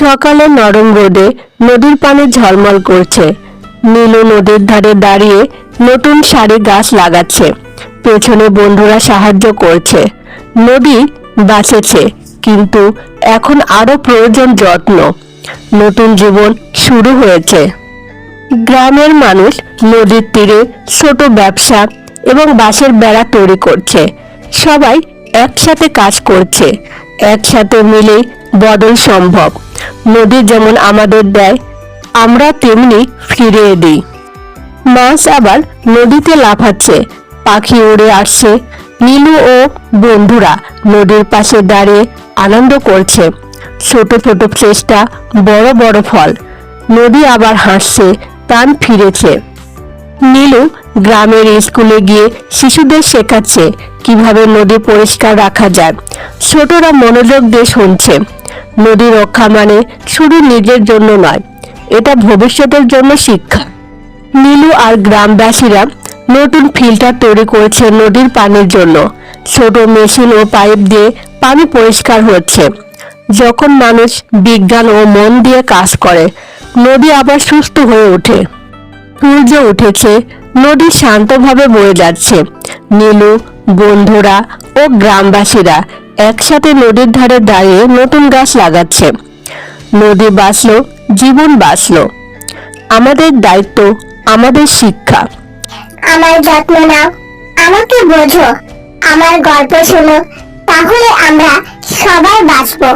সকালে নরম রোদে নদীর পানি ঝলমল করছে। নীলু নদীর ধারে দাঁড়িয়ে নতুন সারি গাছ লাগাচ্ছে। পেছনে বন্ধুরা সাহায্য করছে। নদী বাঁচেছে, কিন্তু এখন আরো প্রয়োজন যত্ন। নতুন জীবন শুরু হয়েছে। গ্রামের মানুষ নদীর তীরে ছোট ব্যবসা এবং বাঁশের বেড়া তৈরি করছে। সবাই একসাথে কাজ করছে। একসাথে মিলে বদল সম্ভব। নদী যেমন আমাদের দেয়, আমরা তেমনি ফিরিয়ে দিই। মাছ আবার নদীতে লাফাচ্ছে, পাখি উড়ে আসছে। নীলু ও বন্ধুরা নদীর পাশে দাঁড়িয়ে আনন্দ করছে। ছোট ছোট চেষ্টা, বড় বড় ফল। নদী আবার হাসছে, প্রাণ ফিরেছে। নীলু গ্রামের স্কুলে গিয়ে শিশুদের শেখাচ্ছে কিভাবে নদী পরিষ্কার রাখা যায়। ছোটরা মনোযোগ দিয়ে শুনছে। নদী রক্ষা মানে শুধু নিজের জন্য নয়, এটা ভবিষ্যতের জন্য শিক্ষা। নীলু আর গ্রামবাসীরা নতুন ফিল্টার তৈরি করেছে নদীর পানির জন্য। ছোট মেশিন ও পাইপ দিয়ে পানি পরিষ্কার হচ্ছে। যখন মানুষ বিজ্ঞান ও মন দিয়ে কাজ করে, নদী আবার সুস্থ হয়ে ওঠে। সূর্য উঠেছে, নদী শান্তভাবে বয়ে যাচ্ছে। নীলু, বন্ধুরা ও গ্রামবাসীরা একসাথে নদীর ধারে দাঁড়িয়ে নতুন গাছ লাগাচ্ছে। নদী বাঁচলো, জীবন বাঁচলো। আমাদের দায়িত্ব, আমাদের শিক্ষা। আমার যত্ন নাও, আমাকে বোঝো, আমার গল্প শোনো, তাহলে আমরা সবাই বাঁচবো।